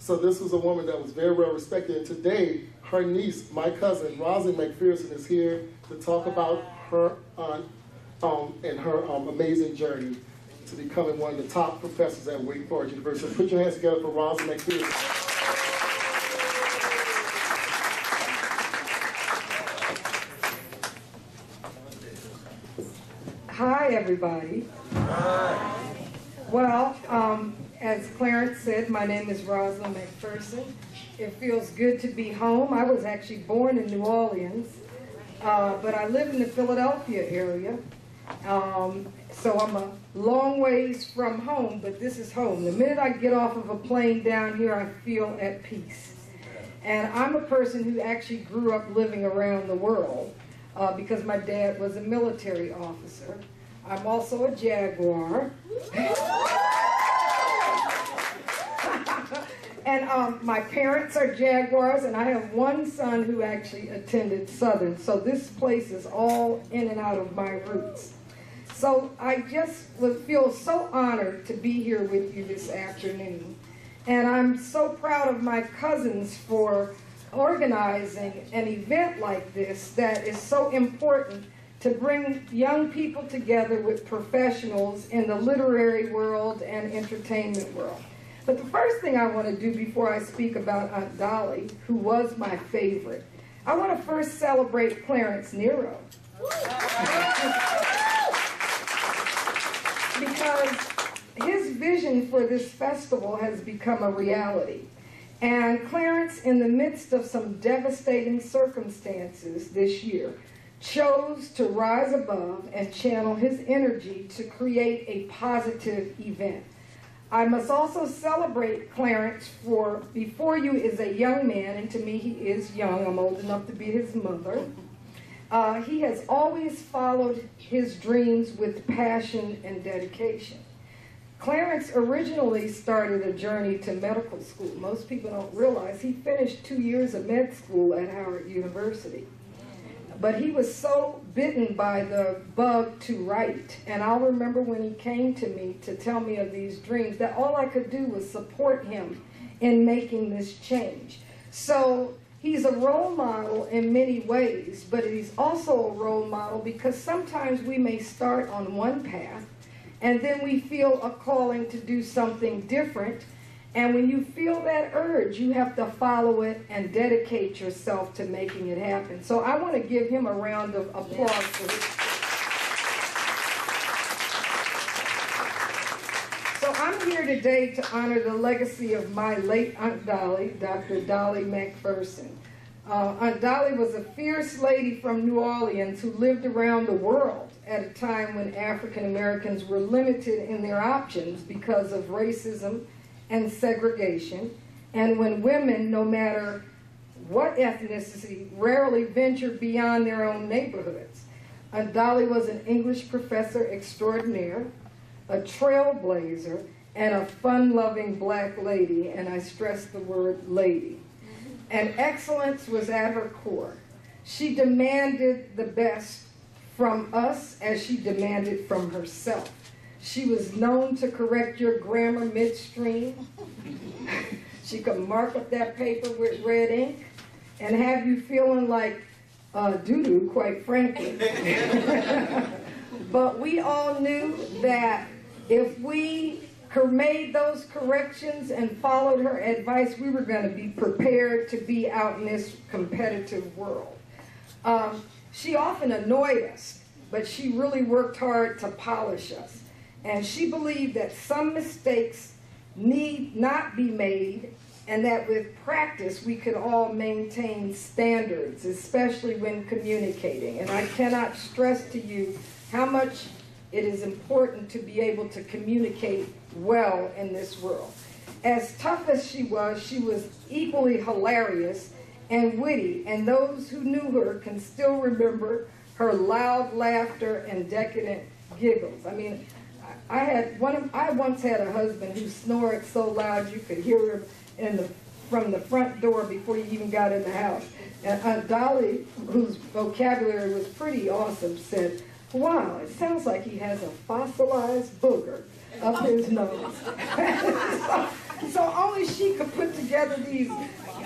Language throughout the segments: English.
So this was a woman that was very well respected. And today, her niece, my cousin, Rosie McPherson, is here to talk about her aunt and her amazing journey to becoming one of the top professors at Wake Forest University. Put your hands together for Rosie McPherson. Hi, everybody. Hi. Well, as Clarence said, my name is Rosalind McPherson. It feels good to be home. I was actually born in New Orleans, but I live in the Philadelphia area. So I'm a long ways from home, but this is home. The minute I get off of a plane down here, I feel at peace. And I'm a person who actually grew up living around the world because my dad was a military officer. I'm also a Jaguar. And my parents are Jaguars, and I have one son who actually attended Southern. So this place is all in and out of my roots. So I just would feel so honored to be here with you this afternoon. And I'm so proud of my cousins for organizing an event like this that is so important to bring young people together with professionals in the literary world and entertainment world. But the first thing I want to do before I speak about Aunt Dolly, who was my favorite, I want to first celebrate Clarence Nero. Because his vision for this festival has become a reality. And Clarence, in the midst of some devastating circumstances this year, chose to rise above and channel his energy to create a positive event. I must also celebrate Clarence, for before you is a young man, and to me he is young. I'm old enough to be his mother. He has always followed his dreams with passion and dedication. Clarence originally started a journey to medical school. Most people don't realize he finished 2 years of med school at Howard University. But he was so bitten by the bug to write, and I'll remember when he came to me to tell me of these dreams, that all I could do was support him in making this change. So he's a role model in many ways, but he's also a role model because sometimes we may start on one path, and then we feel a calling to do something different. And when you feel that urge, you have to follow it and dedicate yourself to making it happen. So I want to give him a round of applause for his. So I'm here today to honor the legacy of my late Aunt Dolly, Dr. Dolly McPherson. Aunt Dolly was a fierce lady from New Orleans who lived around the world at a time when African Americans were limited in their options because of racism and segregation, and when women, no matter what ethnicity, rarely ventured beyond their own neighborhoods. Aunt Dolly was an English professor extraordinaire, a trailblazer, and a fun-loving black lady, and I stress the word lady. And excellence was at her core. She demanded the best from us as she demanded from herself. She was known to correct your grammar midstream. She could mark up that paper with red ink and have you feeling like doo-doo, quite frankly. But we all knew that if we made those corrections and followed her advice, we were going to be prepared to be out in this competitive world. She often annoyed us, but she really worked hard to polish us. And she believed that some mistakes need not be made, and that with practice we could all maintain standards, especially when communicating. And I cannot stress to you how much it is important to be able to communicate well in this world. As tough as she was equally hilarious and witty, and those who knew her can still remember her loud laughter and decadent giggles. I mean, I once had a husband who snored so loud you could hear him from the front door before you even got in the house. And Aunt Dolly, whose vocabulary was pretty awesome, said, "Wow, it sounds like he has a fossilized booger up his nose." So only she could put together these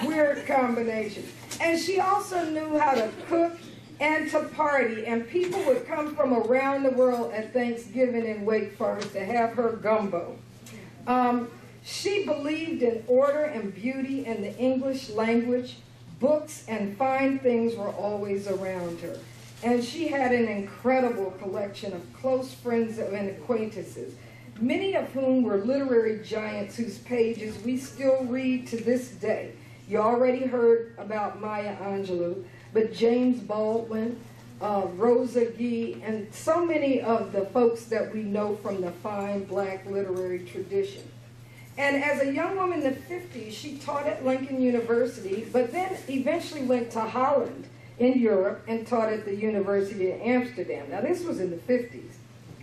weird combinations. And she also knew how to cook and to party, and people would come from around the world at Thanksgiving in Wake Forest to have her gumbo. She believed in order and beauty in the English language. Books and fine things were always around her. And she had an incredible collection of close friends and acquaintances, many of whom were literary giants whose pages we still read to this day. You already heard about Maya Angelou, but James Baldwin, Rosa Guy, and so many of the folks that we know from the fine black literary tradition. And as a young woman in the 50s, she taught at Lincoln University, but then eventually went to Holland in Europe and taught at the University of Amsterdam. Now this was in the 50s.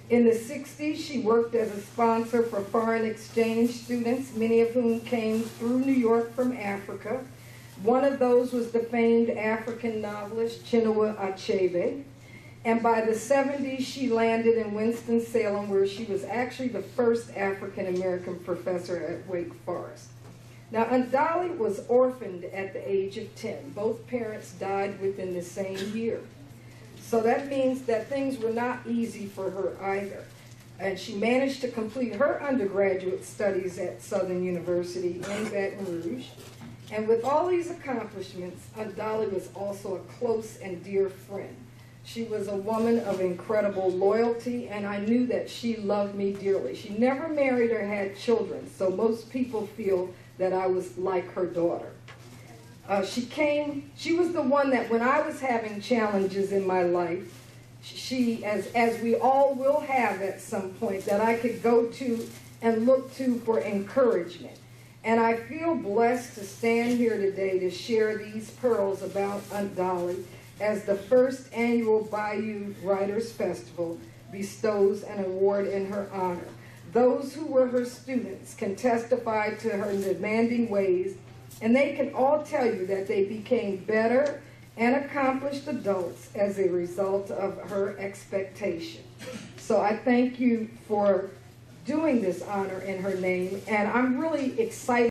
In the 60s, she worked as a sponsor for foreign exchange students, many of whom came through New York from Africa. One of those was the famed African novelist Chinua Achebe. And by the 70s, she landed in Winston-Salem, where she was actually the first African-American professor at Wake Forest. Now, Aunt Dolly was orphaned at the age of 10. Both parents died within the same year. So that means that things were not easy for her either. And she managed to complete her undergraduate studies at Southern University in Baton Rouge. And with all these accomplishments, Aunt Dolly was also a close and dear friend. She was a woman of incredible loyalty, and I knew that she loved me dearly. She never married or had children, so most people feel that I was like her daughter. She was the one that when I was having challenges in my life, she, as we all will have at some point, that I could go to and look to for encouragement. And I feel blessed to stand here today to share these pearls about Aunt Dolly as the first annual Bayou Writers Festival bestows an award in her honor. Those who were her students can testify to her demanding ways, and they can all tell you that they became better and accomplished adults as a result of her expectation. So I thank you for doing this honor in her name, and I'm really excited